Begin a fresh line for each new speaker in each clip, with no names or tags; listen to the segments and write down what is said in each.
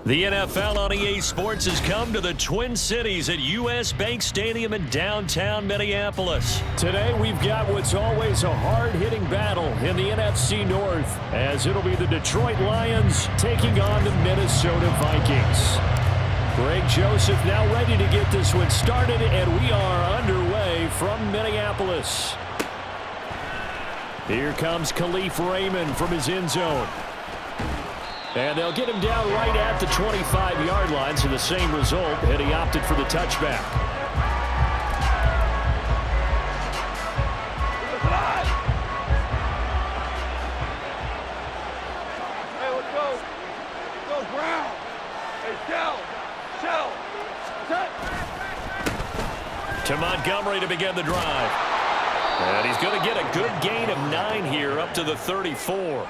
The NFL on EA Sports has come to the Twin Cities at U.S. Bank Stadium in downtown Minneapolis. Today we've got what's always a hard-hitting battle in the NFC North, as it'll be the Detroit Lions taking on the Minnesota Vikings. Greg Joseph now ready to get this one started, and we are underway from Minneapolis. Here comes Khalif Raymond from his end zone. And they'll get him down right at the 25-yard line, so the same result, and he opted for the touchback.
Hey, let's go. Let's go, Brown. Hey, Shell.
To Montgomery to begin the drive. And he's going to get a good gain of 9 here up to the 34.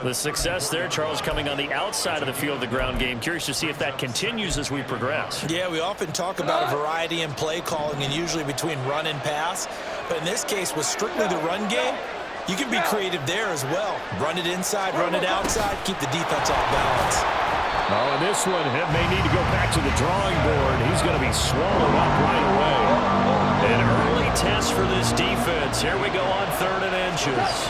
The success there, Charles, coming on the outside of the field, the ground game. Curious to see if that continues as we progress.
Yeah, we often talk about a variety in play calling and usually between run and pass. But in this case, with strictly the run game, you can be creative there as well. Run it inside, run it outside, keep the defense off balance.
Oh, and this one may need to go back to the drawing board. He's going to be swallowed up right away. An early test for this defense. Here we go on 3rd and inches.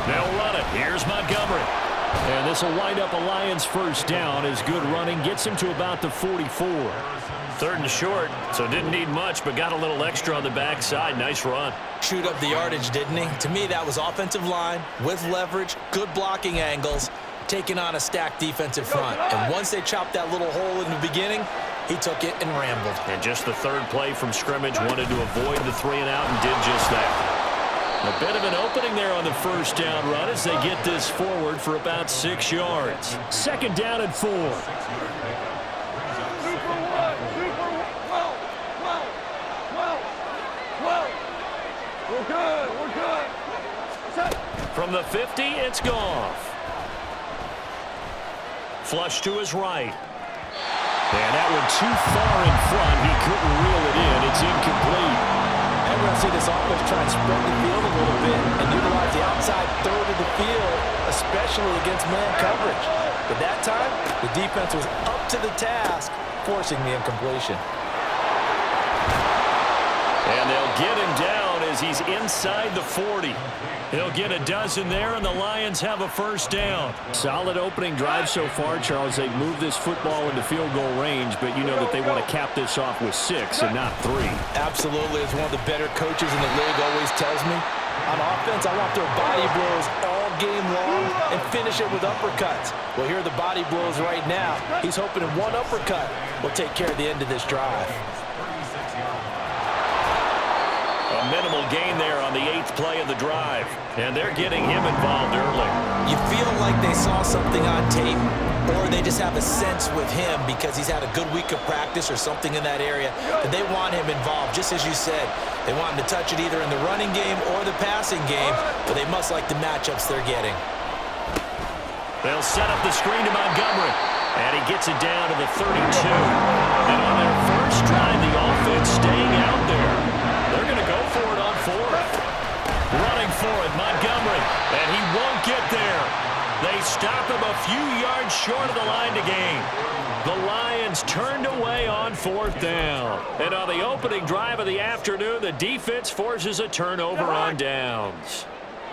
They'll run it. Here's Montgomery. And this will wind up a Lions first down as good running gets him to about the 44. 3rd and short, so didn't need much, but got a little extra on the backside. Nice run.
Chewed up the yardage, didn't he? To me, that was offensive line with leverage, good blocking angles, taking on a stacked defensive front. And once they chopped that little hole in the beginning, he took it and rambled.
And just the 3rd play from scrimmage, wanted to avoid the 3 and out and did just that. A bit of an opening there on the first down run as they get this forward for about 6 yards. 2nd down and 4.
We're good.
From the 50, it's Goff. Flush to his right. And that one too far in front. He couldn't reel it in. It's incomplete.
And we're going to see this offense try and spread the field a little bit and utilize the outside 3rd of the field, especially against man coverage. But that time, the defense was up to the task, forcing the incompletion.
And they'll get him down as he's inside the 40. He'll get a dozen there, and the Lions have a first down. Solid opening drive so far, Charles. They've moved this football into field goal range, but you know that they want to cap this off with 6 and not 3.
Absolutely. As one of the better coaches in the league always tells me, on offense, I want their body blows all game long and finish it with uppercuts. Well, here are the body blows right now. He's hoping in one uppercut will take care of the end of this drive.
A minimal gain there on the 8th play of the drive. And they're getting him involved early.
You feel like they saw something on tape, or they just have a sense with him because he's had a good week of practice or something in that area that they want him involved. Just as you said, they want him to touch it either in the running game or the passing game, but they must like the matchups they're getting.
They'll set up the screen to Montgomery. And he gets it down to the 32. And on their first drive, the offense staying out there. They're going to go for it on 4th. Running for it, Montgomery. And he won't get there. They stop him a few yards short of the line to gain. The Lions turned away on 4th down. And on the opening drive of the afternoon, the defense forces a turnover on downs.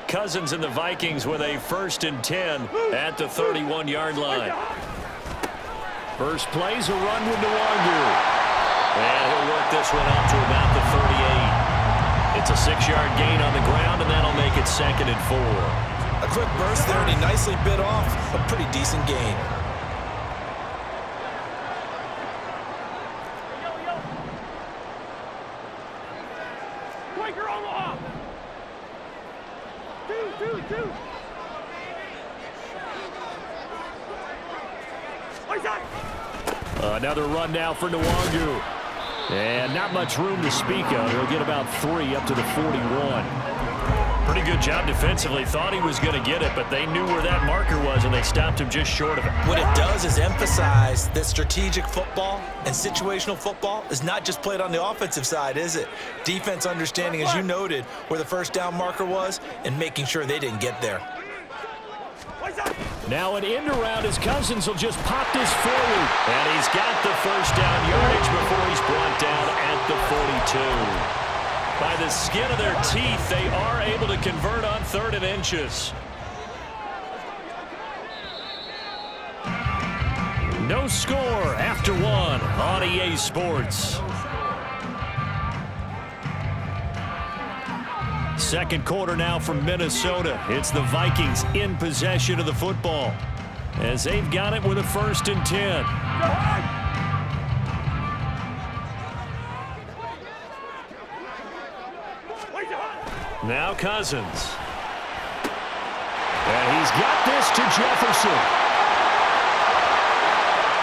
Cousins and the Vikings with a 1st and 10 at the 31-yard line. First play's a run with Nwangu. And he'll work this one up to about the 38. It's a 6-yard gain on the ground, and that'll make it 2nd and 4.
A quick burst there, and he nicely bit off a pretty decent gain.
Quaker Omaha. 2.
Another run now for Nwangu. And not much room to speak of. He'll get about 3 up to the 41. Pretty good job defensively. Thought he was going to get it, but they knew where that marker was, and they stopped him just short of it.
What it does is emphasize that strategic football and situational football is not just played on the offensive side, is it? Defense understanding, as you noted, where the first down marker was and making sure they didn't get there.
Now an end around as Cousins will just pop this forward. And he's got the first down yardage before he's brought down at the 42. By the skin of their teeth, they are able to convert on 3rd and inches. No score after 1 on EA Sports. Second quarter now from Minnesota. It's the Vikings in possession of the football as they've got it with a 1st and 10. Now Cousins. And he's got this to Jefferson.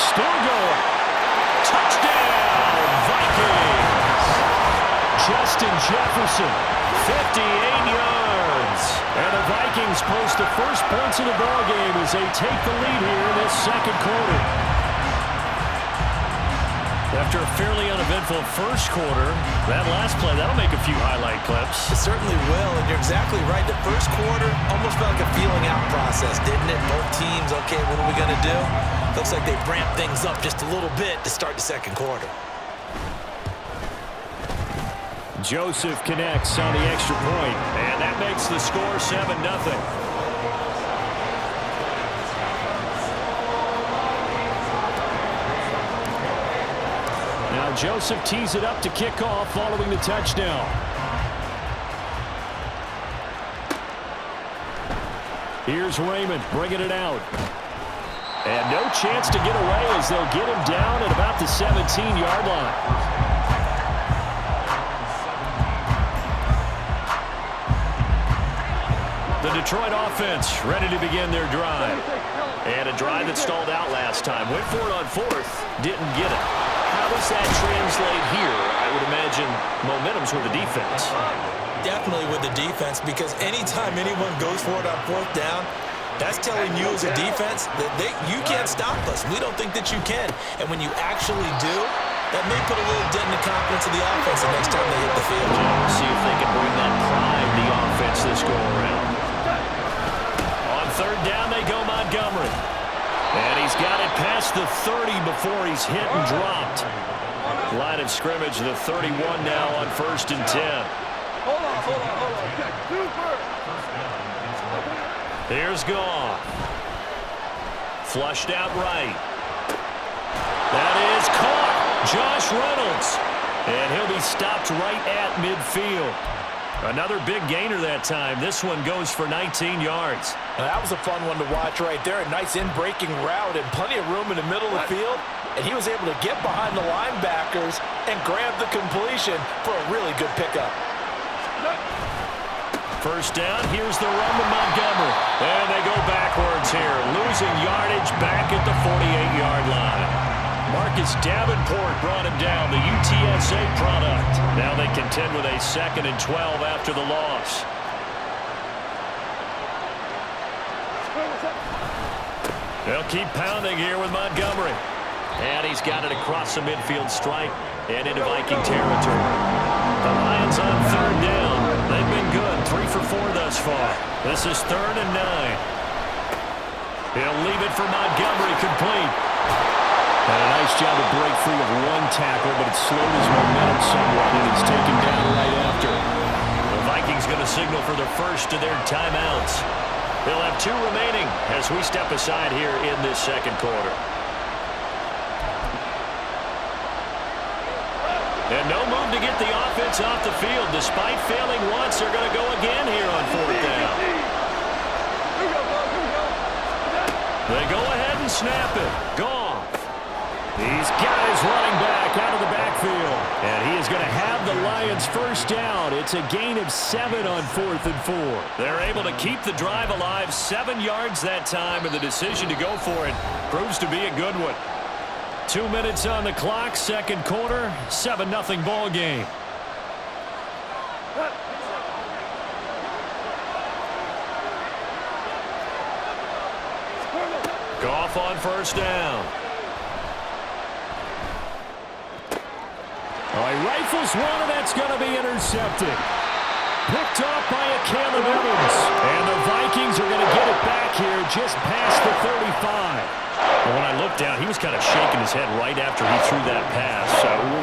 Still going. Touchdown, Vikings. Justin Jefferson, 58 yards. And the Vikings post the first points of the ballgame as they take the lead here in this second quarter. After a fairly uneventful first quarter, that last play, that'll make a few highlight clips.
It certainly will, and you're exactly right. The first quarter almost felt like a feeling out process, didn't it? Both teams, okay, what are we going to do? Looks like they ramped things up just a little bit to start the second quarter.
Joseph connects on the extra point, and that makes the score 7-0. Now Joseph tees it up to kick off following the touchdown. Here's Raymond bringing it out. And no chance to get away as they'll get him down at about the 17-yard line. The Detroit offense ready to begin their drive. And a drive that stalled out last time. Went for it on 4th, didn't get it. How does that translate here? I would imagine momentum's with the defense.
Definitely with the defense, because anytime anyone goes for it on 4th down, that's telling you as a defense that you can't stop us. We don't think that you can. And when you actually do, that may put a little dent in the confidence of the offense the next time they hit the field.
See if they can bring that pride to the offense this go-around. On 3rd down, they go Montgomery. And he's got it past the 30 before he's hit and dropped. Line of scrimmage, the 31 now on 1st and 10.
Hold on.
Here's Goff. Flushed out right. That is caught. Josh Reynolds. And he'll be stopped right at midfield. Another big gainer that time. This one goes for 19 yards.
Now, that was a fun one to watch right there. A nice in-breaking route and plenty of room in the middle of the field. And he was able to get behind the linebackers and grab the completion for a really good pickup.
First down, here's the run to Montgomery. And they go backwards here, losing yardage back at the 48-yard line. Marcus Davenport brought him down, the UTSA product. Now they contend with a 2nd and 12 after the loss. They'll keep pounding here with Montgomery. And he's got it across the midfield stripe and into Viking territory. The Lions on 3rd down. They've been good, 3 for 4 thus far. This is 3rd and 9. He'll leave it for Montgomery, complete. And a nice job to break free of one tackle, but it slowed his momentum somewhat, and he's taken down right after. The Vikings going to signal for the first of their timeouts. They'll have 2 remaining as we step aside here in this second quarter. And no move to get the offense off the field. Despite failing once, they're going to go again here on 4th down. They go ahead and snap it. Goff. He's got his running back out of the backfield. And he is going to have the Lions first down. It's a gain of 7 on 4th and 4. They're able to keep the drive alive, 7 yards that time, and the decision to go for it proves to be a good one. 2 minutes on the clock, second quarter, 7-0 ball game. Goff on first down. He rifles one, and that's going to be intercepted. picked off by a Caleb Evans. And the Vikings are going to get it back here just past the 35. Well, when I looked down, he was kind of shaking his head right after he threw that pass.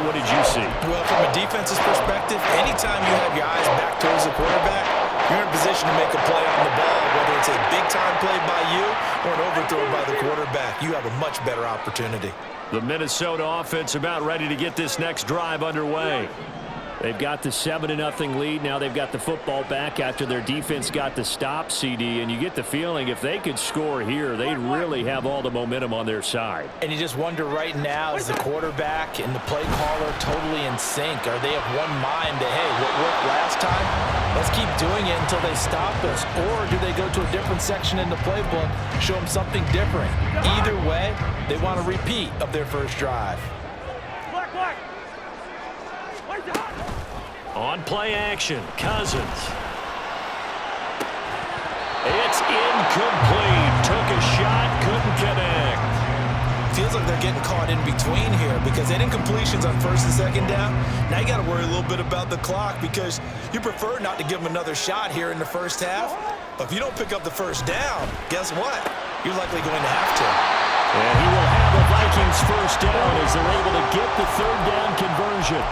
What did you see?
Well, from a defense's perspective, anytime you have your eyes back towards the quarterback, you're in position to make a play on the ball, whether it's a big-time play by you or an overthrow by the quarterback. You have a much better opportunity.
The Minnesota offense about ready to get this next drive underway. They've got the 7-0 lead. Now they've got the football back after their defense got the stop, CD. And you get the feeling if they could score here, they'd really have all the momentum on their side.
And you just wonder right now, is the quarterback and the play caller totally in sync? Are they of one mind that, hey, what worked last time? Let's keep doing it until they stop us. Or do they go to a different section in the playbook, show them something different? Either way, they want a repeat of their first drive.
On play action, Cousins. It's incomplete. Took a shot, couldn't connect.
Feels like they're getting caught in between here because they didn't incompletions on first and second down. Now you got to worry a little bit about the clock because you prefer not to give them another shot here in the first half. But if you don't pick up the first down, guess what? You're likely going to have to.
And he will have the Vikings first down as they're able to get the third down conversion.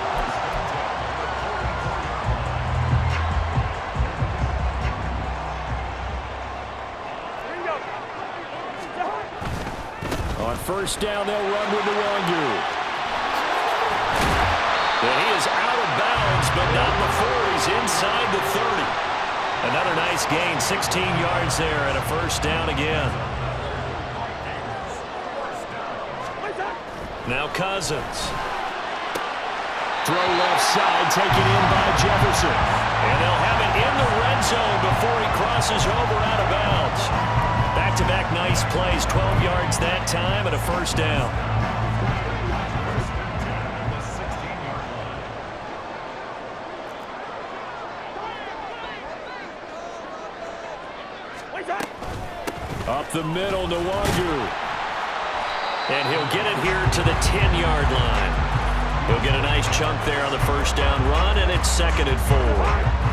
On first down, they'll run with the Wangu. And he is out of bounds, but not before he's inside the 30. Another nice gain, 16 yards there, and a first down again. Now Cousins. Throw left side, taken in by Jefferson. And they'll have it in the red zone before he crosses over out of bounds. Back-to-back nice plays, 12 yards that time and a first down. Up the middle, Nwangu. And he'll get it here to the 10-yard line. He'll get a nice chunk there on the first down run, and it's 2nd and 4.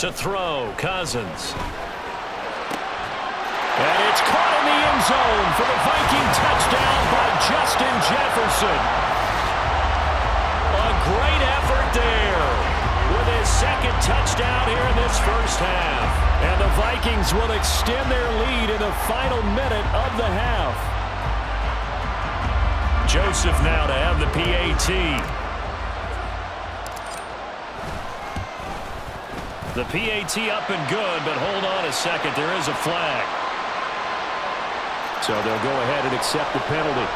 To throw, Cousins. And it's caught in the end zone for the Viking touchdown by Justin Jefferson. A great effort there with his second touchdown here in this first half. And the Vikings will extend their lead in the final minute of the half. Joseph now to have the PAT. The PAT up and good, but hold on a second. There is a flag. So they'll go ahead and accept the penalty.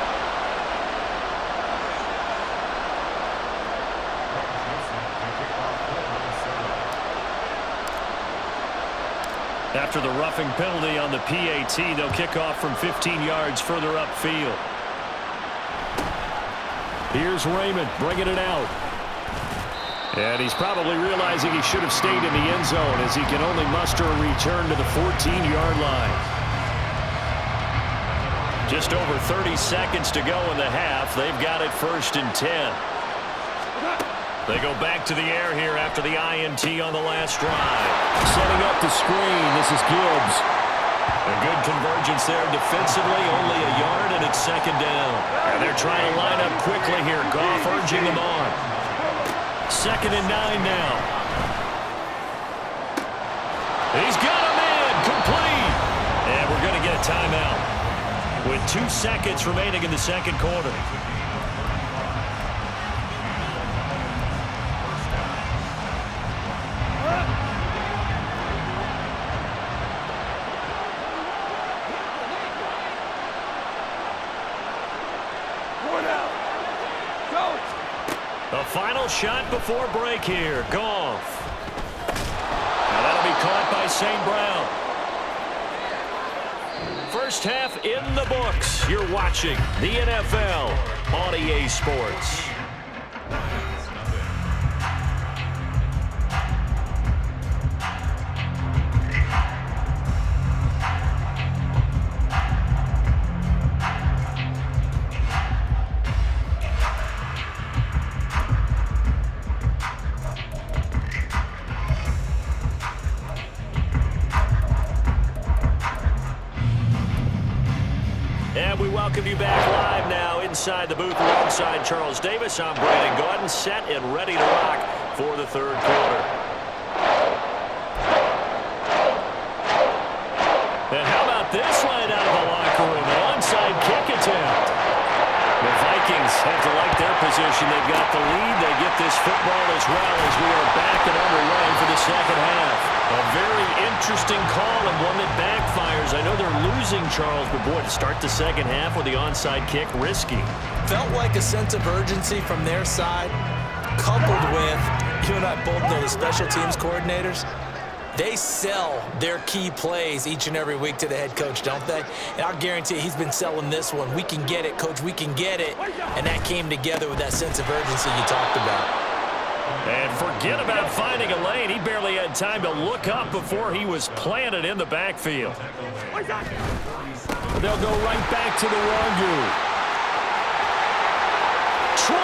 After the roughing penalty on the PAT, they'll kick off from 15 yards further upfield. Here's Raymond bringing it out. And he's probably realizing he should have stayed in the end zone as he can only muster a return to the 14-yard line. Just over 30 seconds to go in the half. They've got it 1st and 10. They go back to the air here after the INT on the last drive. Setting up the screen. This is Gibbs. A good convergence there defensively. Only a yard, and it's 2nd down. And they're trying to line up quickly here. Goff urging them on. 2nd and 9 now. He's got him in. Complete. And we're going to get a timeout with 2 seconds remaining in the second quarter. The final shot before break here. Goff. Now that'll be caught by St. Brown. First half in the books. You're watching the NFL on EA Sports. welcome you back live now inside the booth alongside Charles Davis. I'm Brandon Gaudin, set and ready to rock for the third quarter. And how about this line out of the locker room? An onside kick attempt. The Vikings have to like their position. They've got the lead. They get this football as well as we are back and underway for the second half. A very interesting call and one that backfires. I know they're losing, Charles, but boy, to start the second half with the onside kick, risky.
Felt like a sense of urgency from their side, coupled with, you and I both know the special teams coordinators. They sell their key plays each and every week to the head coach, don't they? And I'll guarantee he's been selling this one. We can get it, coach, we can get it. And that came together with that sense of urgency you talked about.
And forget about finding a lane. He barely had time to look up before he was planted in the backfield. They'll go right back to the Wangu. 20.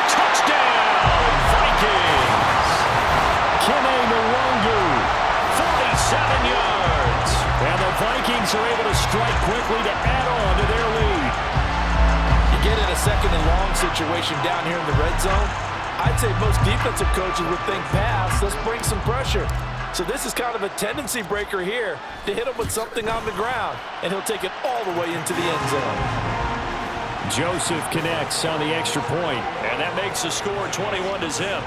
Touchdown, Vikings. Kene Nwangu, 47 yards. And the Vikings are able to strike quickly to add on to their lead.
You get in a second and long situation down here in the red zone, I'd say most defensive coaches would think pass, let's bring some pressure. So this is kind of a tendency breaker here to hit him with something on the ground, and he'll take it all the way into the end zone.
Joseph connects on the extra point, and that makes the score 21-0.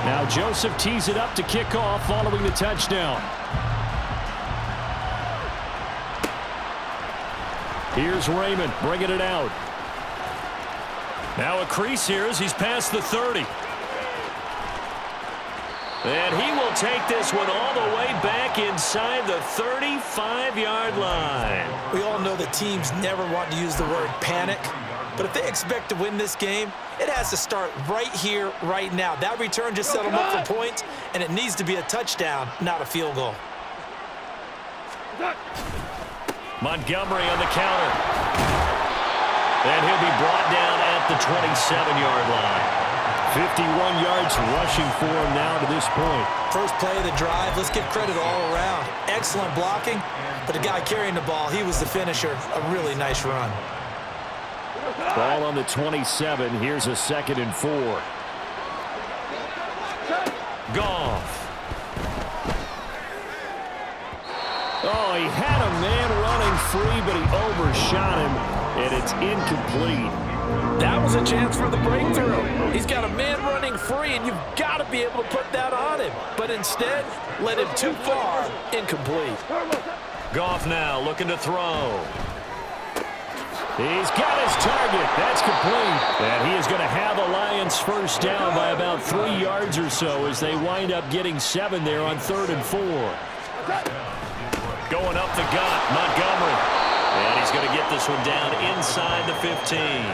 Now Joseph tees it up to kick off following the touchdown. Here's Raymond bringing it out. Now a crease here as he's past the 30. And he will take this one all the way back inside the 35-yard line.
We all know the teams never want to use the word panic. But if they expect to win this game, it has to start right here, right now. That return just set them up for points, and it needs to be a touchdown, not a field goal.
Montgomery on the counter. And he'll be brought down at the 27-yard line. 51 yards rushing for him now to this point.
First play of the drive, let's give credit all around. Excellent blocking, but the guy carrying the ball, he was the finisher. A really nice run.
Ball on the 27. Here's a 2nd and 4. Goff. Oh, he had a man running free, but he overshot him, and it's incomplete.
That was a chance for the breakthrough. He's got a man running free, and you've got to be able to put that on him. But instead, led him too far, incomplete.
Goff now looking to throw. He's got his target. That's complete. And he is going to have the Lions first down by about 3 yards or so as they wind up getting 7 there on 3rd and 4. Going up the gut, Montgomery. And he's going to get this one down inside the 15.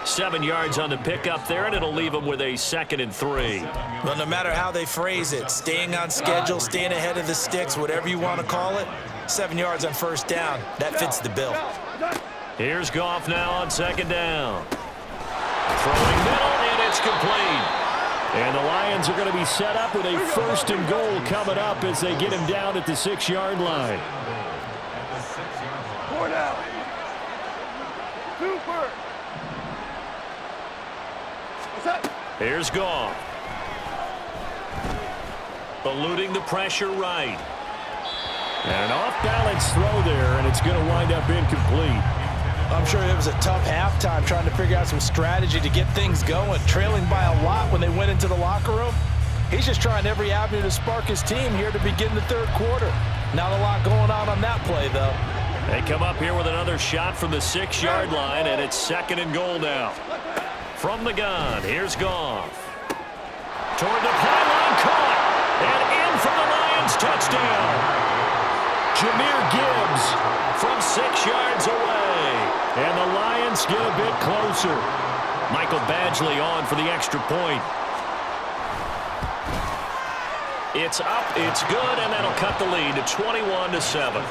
7 yards on the pickup there, and it'll leave him with a 2nd and 3.
Well, no matter how they phrase it, staying on schedule, staying ahead of the sticks, whatever you want to call it, 7 yards on first down, that fits the bill.
Here's Goff now on 2nd down. Throwing middle, and it's complete. And the Lions are going to be set up with a 1st and goal coming up as they get him down at the 6-yard line.
4 down. Super.
Here's Goff. Eluding the pressure right. And an off-balance throw there, and it's going to wind up incomplete.
I'm sure it was a tough halftime trying to figure out some strategy to get things going, trailing by a lot when they went into the locker room. He's just trying every avenue to spark his team here to begin the 3rd quarter. Not a lot going on that play, though.
They come up here with another shot from the 6-yard line, and it's 2nd and goal now. From the gun, here's Goff. Toward the pylon, caught, and in for the Lions touchdown. Jahmyr Gibbs from 6 yards away. And the Lions get a bit closer. Michael Badgley on for the extra point. It's up, it's good, and that'll cut the lead to 21-7.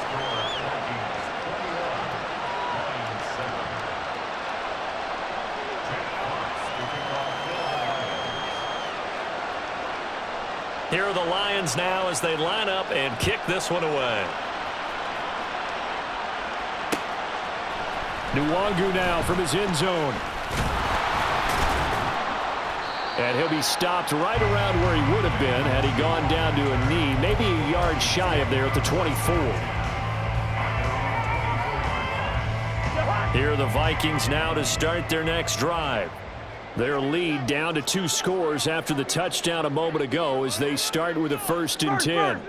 Here are the Lions now as they line up and kick this one away.
Nwangu now from his end zone. And he'll be stopped right around where he would have been had he gone down to a knee, maybe a yard shy of there at the 24. Here are the Vikings now to start their next drive. Their lead down to 2 scores after the touchdown a moment ago as they start with a 1st and 10.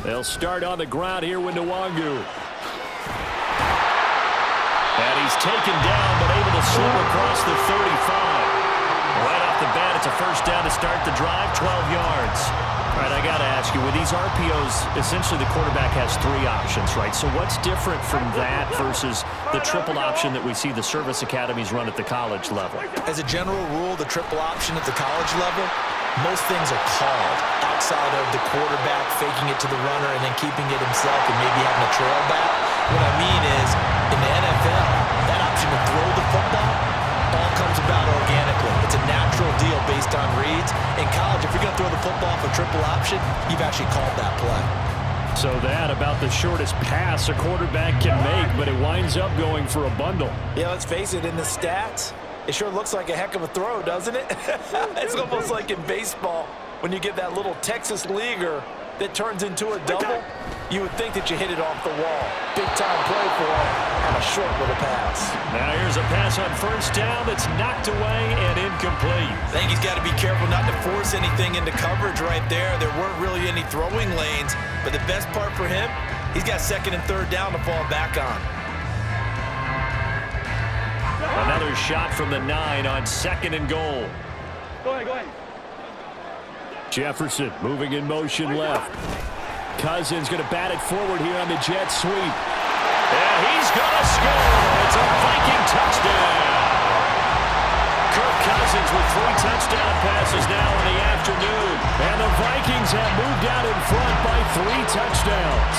They'll start on the ground here with Nwangu. And he's taken down but able to slip across the 35. Right off the bat, it's a 1st down to start the drive, 12 yards. All right, I got to ask you, with these RPOs, essentially the quarterback has 3 options, right? So what's different from that versus the triple option that we see the service academies run at the college level?
As a general rule, the triple option at the college level, most things are called outside of the quarterback faking it to the runner and then keeping it himself and maybe having a trail back. What I mean is, in the NFL, that option to throw the football all comes about organically. It's a natural deal based on reads. In college, if you're going to throw the football for triple option, you've actually called that play.
So that about the shortest pass a quarterback can make, but it winds up going for a bundle.
Yeah, let's face it, in the stats, it sure looks like a heck of a throw, doesn't it? It's almost like in baseball when you get that little Texas leaguer that turns into a double. You would think that you hit it off the wall. Big-time play for him on a short little pass.
Now here's a pass on 1st down that's knocked away and incomplete.
I think he's got to be careful not to force anything into coverage right there. There weren't really any throwing lanes, but the best part for him, he's got 2nd and 3rd down to fall back on.
Another shot from the 9 on 2nd and goal.
Go ahead.
Jefferson moving in motion left. Cousins going to bat it forward here on the jet sweep.
And he's going to score. It's a Viking touchdown. Kirk Cousins with 3 touchdown passes now in the afternoon.
And the Vikings have moved out in front by 3 touchdowns.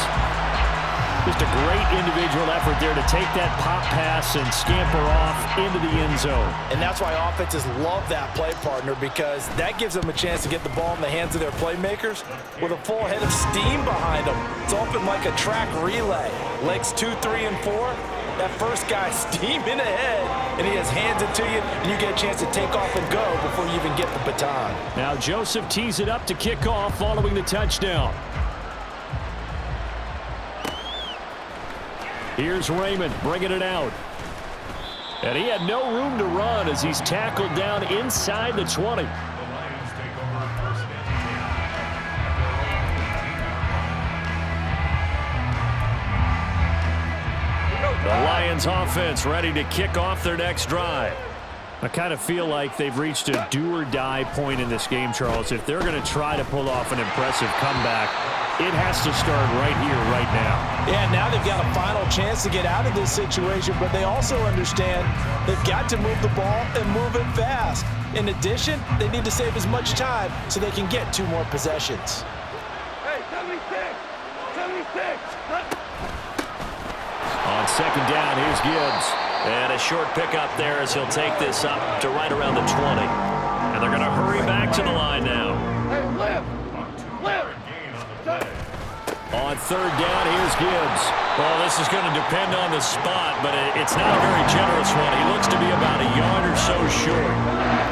Just a great individual effort there to take that pop pass and scamper off into the end zone.
And that's why offenses love that play partner, because that gives them a chance to get the ball in the hands of their playmakers with a full head of steam behind them. It's often like a track relay. Legs 2, 3, and 4. That first guy steaming ahead, and he has hands it to you, and you get a chance to take off and go before you even get the baton.
Now Joseph tees it up to kick off following the touchdown. Here's Raymond bringing it out. And he had no room to run as he's tackled down inside the 20. The Lions offense ready to kick off their next drive. I kind of feel like they've reached a do-or-die point in this game, Charles. If they're going to try to pull off an impressive comeback, it has to start right here, right now.
Yeah, now they've got a final chance to get out of this situation, but they also understand they've got to move the ball and move it fast. In addition, they need to save as much time so they can get 2 more possessions.
Hey, 76! 76!
On 2nd down, here's Gibbs.
And a short pickup there as he'll take this up to right around the 20. And they're going to hurry back to the line now.
Hey, live!
On 3rd down, here's Gibbs.
Well, this is going to depend on the spot, but it's not a very generous one. He looks to be about a yard or so short.
Hold on.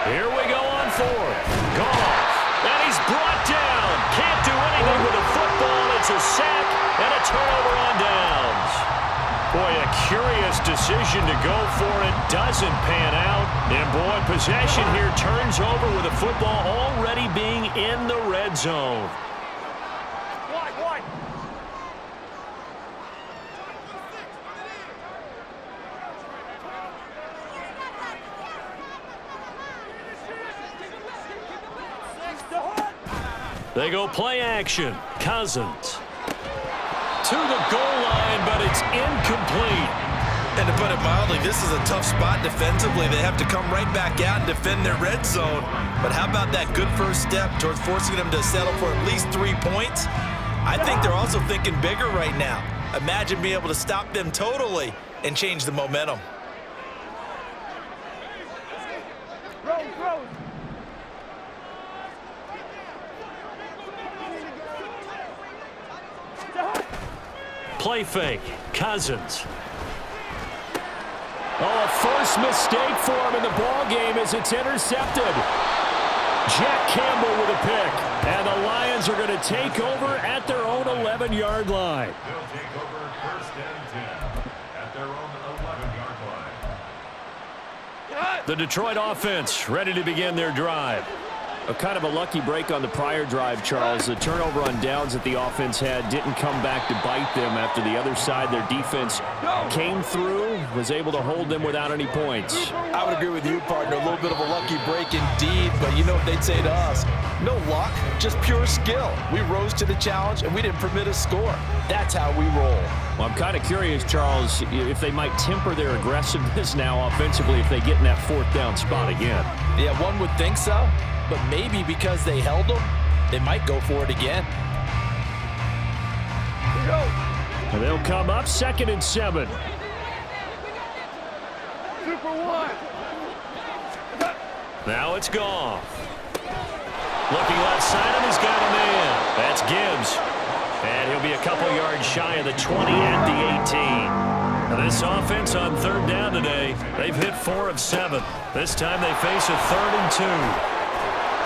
Here we go on 4th. Goff. And he's brought down. Can't do anything with a football. It's a sack and a turnover on downs. Boy, a curious decision to go for it. Doesn't pan out. And boy, possession here turns over with the football already being in the red zone.
Wide.
They go play action. Cousins to the goal line, but it's incomplete.
And to put it mildly, this is a tough spot defensively. They have to come right back out and defend their red zone. But how about that good first step towards forcing them to settle for at least 3 points? I think they're also thinking bigger right now. Imagine being able to stop them totally and change the momentum.
Play fake. Cousins. Oh, a first mistake for him in the ball game as it's intercepted. Jack Campbell with a pick. And the Lions are going to take over at their own 11-yard line.
They'll take over first and 10 at their own 11-yard line.
The Detroit offense ready to begin their drive. A kind of a lucky break on the prior drive, Charles. The turnover on downs that the offense had didn't come back to bite them after the other side. Their defense came through, was able to hold them without any points.
I would agree with you, partner. A little bit of a lucky break indeed, but you know what they'd say to us? No luck, just pure skill. We rose to the challenge, and we didn't permit a score. That's how we roll.
Well, I'm kind of curious, Charles, if they might temper their aggressiveness now offensively if they get in that fourth down spot again.
Yeah, one would think so. But maybe because they held them, they might go for it again.
And they'll come up 2nd and 7.
Super one.
Now it's Goff. Looking left side of him, he's got a man. That's Gibbs. And he'll be a couple yards shy of the 20 at the 18. Now this offense on 3rd down today, they've hit 4 of 7. This time they face a 3rd and 2.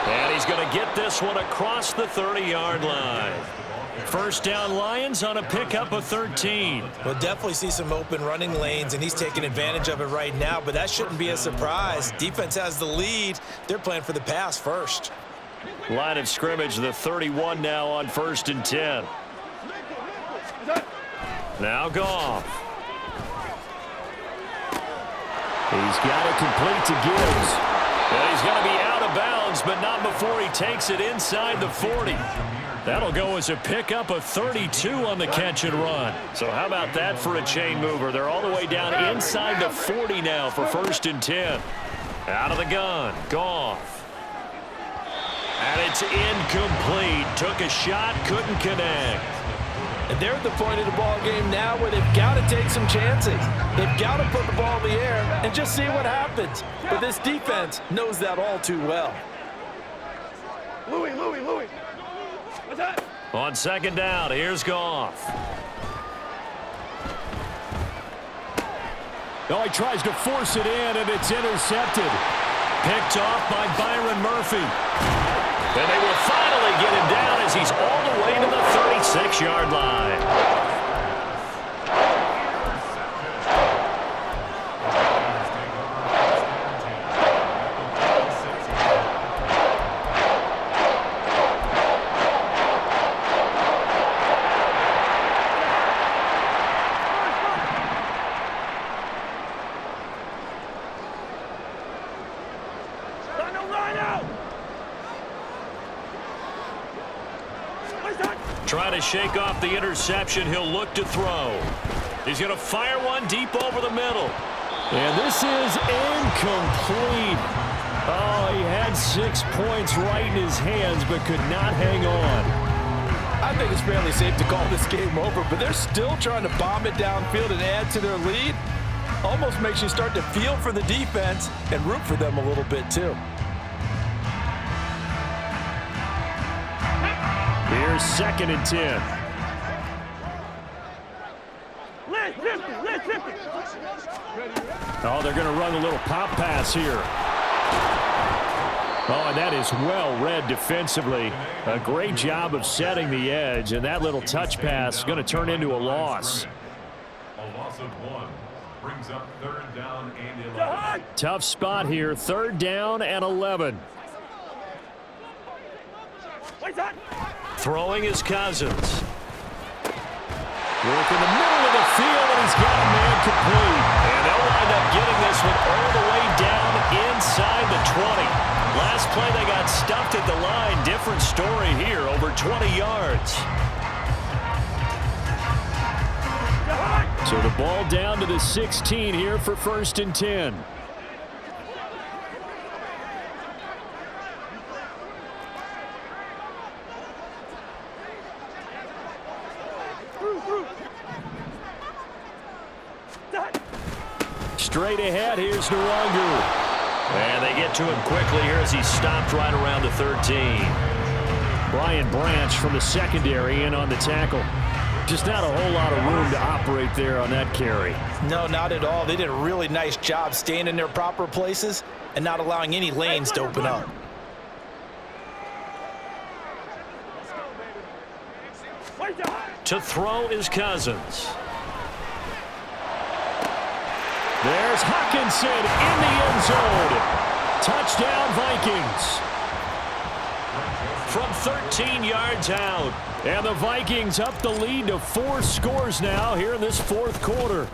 And he's going to get this one across the 30-yard line. First down Lions on a pickup of 13.
We'll definitely see some open running lanes, and he's taking advantage of it right now, but that shouldn't be a surprise. Defense has the lead. They're playing for the pass first.
Line of scrimmage, the 31 now on 1st and 10. Now Goff. He's got it complete to Gibbs. And he's going to be out of bounds, but not before he takes it inside the 40. That'll go as a pickup of 32 on the catch and run. So how about that for a chain mover? They're all the way down inside the 40 now for 1st and 10. Out of the gun, Goff. And it's incomplete. Took a shot, couldn't connect.
And they're at the point of the ball game now where they've got to take some chances. They've got to put the ball in the air and just see what happens. But this defense knows that all too well.
Louis. What's that?
On 2nd down, here's Goff. Oh, he tries to force it in, and it's intercepted. Picked off by Byron Murphy. And they will finally get him down as he's all the way to the 36-yard line. Trying to shake off the interception. He'll look to throw. He's going to fire one deep over the middle. And this is incomplete. Oh, he had 6 points right in his hands, but could not hang on.
I think it's fairly safe to call this game over, but they're still trying to bomb it downfield and add to their lead. Almost makes you start to feel for the defense and root for them a little bit, too.
Here's 2nd and 10. Oh, they're going to run a little pop pass here. Oh, and that is well read defensively. A great job of setting the edge, and that little touch pass is going to turn into a loss.
A loss of 1 brings up 3rd down and 11.
Tough spot here, 3rd down and 11. Throwing is Cousins. Work in the middle of the field, and he's got a man complete. And they'll wind up getting this one all the way down inside the 20. Last play, they got stuffed at the line. Different story here, over 20 yards. So the ball down to the 16 here for 1st and 10. Straight ahead, here's Nwangu. And they get to him quickly here as he's stopped right around the 13. Brian Branch from the secondary in on the tackle. Just not a whole lot of room to operate there on that carry.
No, not at all. They did a really nice job staying in their proper places and not allowing any lanes to open up.
To throw is Cousins. There's Hawkinson in the end zone. Touchdown, Vikings. From 13 yards out. And the Vikings up the lead to 4 scores now here in this fourth quarter.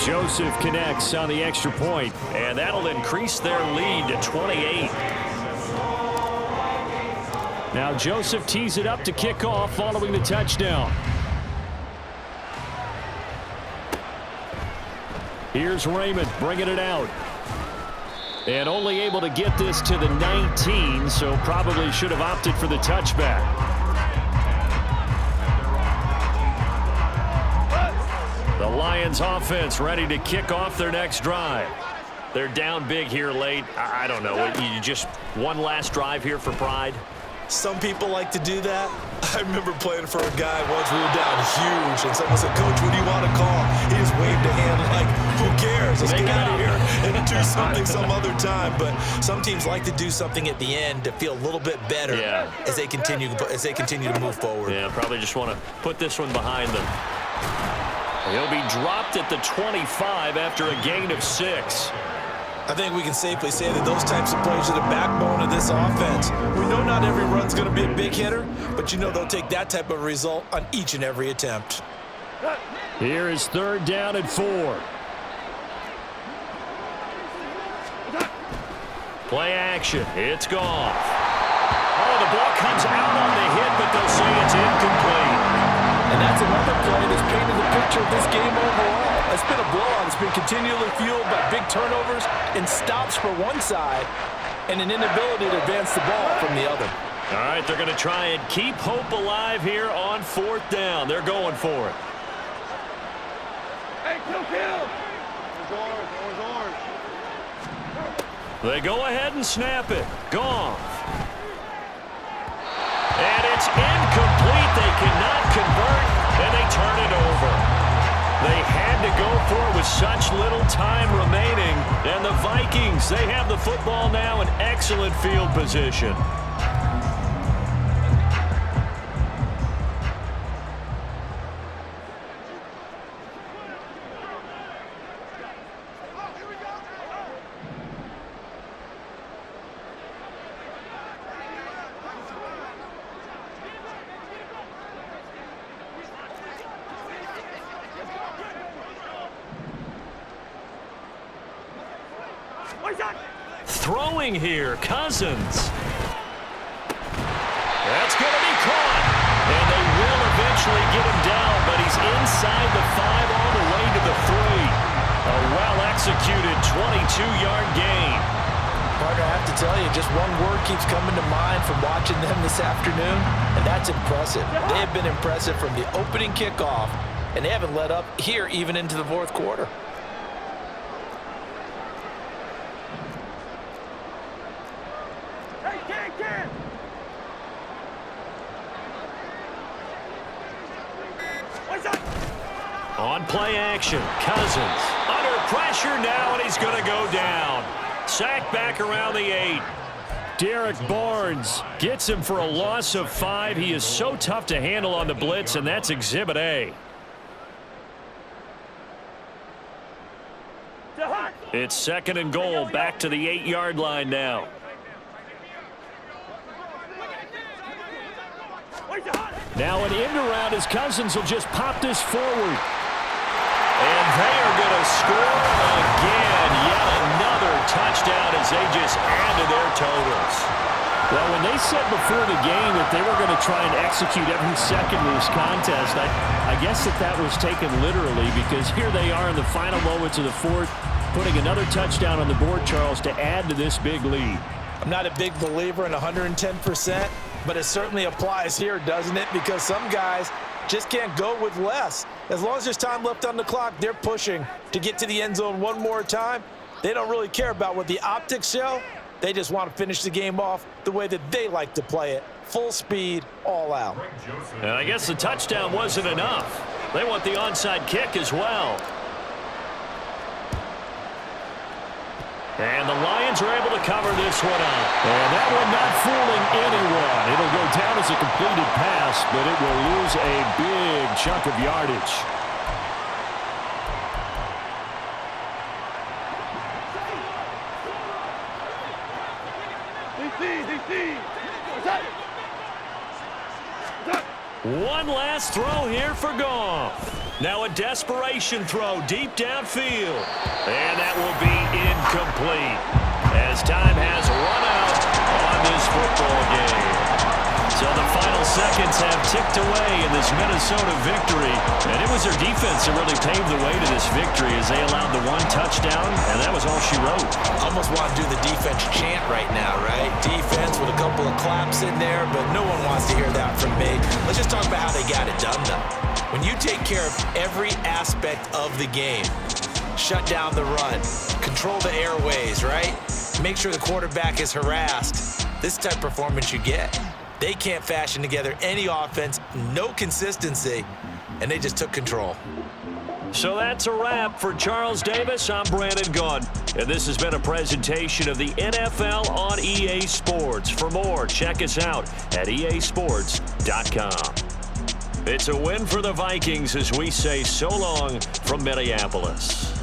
Joseph connects on the extra point, and that'll increase their lead to 28. Now Joseph tees it up to kick off following the touchdown. Here's Raymond bringing it out. And only able to get this to the 19, so probably should have opted for the touchback. The Lions offense ready to kick off their next drive. They're down big here late. I don't know. You just one last drive here for pride?
Some people like to do that. I remember playing for a guy once. We were down huge, and someone said, "Coach, what do you want to call?" He just waved a hand like, "Who cares? Let's get out of here and do something some other time." But some teams like to do something at the end to feel a little bit better as they continue to move forward.
Yeah, probably just want to put this one behind them. He'll be dropped at the 25 after a gain of 6.
I think we can safely say that those types of plays are the backbone of this offense. We know not every run's going to be a big hitter, but you know they'll take that type of result on each and every attempt.
Here is 3rd down and 4. Play action. It's gone. Oh, the ball comes out on the hit, but they'll say it's incomplete.
And that's another play that's painted the picture of this game overall. It's been a blowout. It's been continually fueled by big turnovers and stops for one side and an inability to advance the ball from the other.
All right, they're going to try and keep hope alive here on 4th down. They're going for it.
Hey, kill! Orange.
They go ahead and snap it. Goff. And it's incomplete. They cannot convert, and they turn it over. They had to go for it with such little time remaining. And the Vikings, they have the football now in excellent field position. Throwing here, Cousins. That's going to be caught. And they will eventually get him down, but he's inside the 5 all the way to the 3. A well-executed 22-yard gain.
Partner, I have to tell you, just one word keeps coming to mind from watching them this afternoon, and that's impressive. They have been impressive from the opening kickoff, and they haven't let up here even into the 4th quarter.
On play action, Cousins under pressure now, and he's going to go down. Sacked back around the 8. Derek Barnes gets him for a loss of 5. He is so tough to handle on the blitz, and that's Exhibit A. It's 2nd and goal, back to the 8-yard line now. Now an end around as Cousins will just pop this forward. And they are going to score again. Yet another touchdown as they just add to their totals. Well, when they said before the game that they were going to try and execute every second of this contest, I guess that was taken literally, because here they are in the final moments of the 4th, putting another touchdown on the board, Charles, to add to this big lead.
I'm not a big believer in 110%, but it certainly applies here, doesn't it? Because some guys,
just can't go with less. As long as there's time left on the clock, they're pushing to get to the end zone one more time. They don't really care about what the optics show. They just want to finish the game off the way that they like to play it. Full speed, all out.
And I guess the touchdown wasn't enough. They want the onside kick as well. And the Lions are able to cover this one up.
And that one not fooling anyone. It'll go down as a completed pass, but it will lose a big chunk of yardage.
One last throw here for Goff. Now a desperation throw deep downfield. And that will be incomplete as time has run out on this football game. So the final seconds have ticked away in this Minnesota victory. And it was their defense that really paved the way to this victory as they allowed the one touchdown, and that was all she wrote.
Almost want to do the defense chant right now, right? Defense with a couple of claps in there, but no one wants to hear that from me. Let's just talk about how they got it done, though. When you take care of every aspect of the game, shut down the run, control the airways, right? Make sure the quarterback is harassed. This type of performance you get. They can't fashion together any offense, no consistency, and they just took control.
So that's a wrap for Charles Davis. I'm Brandon Gaudin, and this has been a presentation of the NFL on EA Sports. For more, check us out at easports.com. It's a win for the Vikings as we say so long from Minneapolis.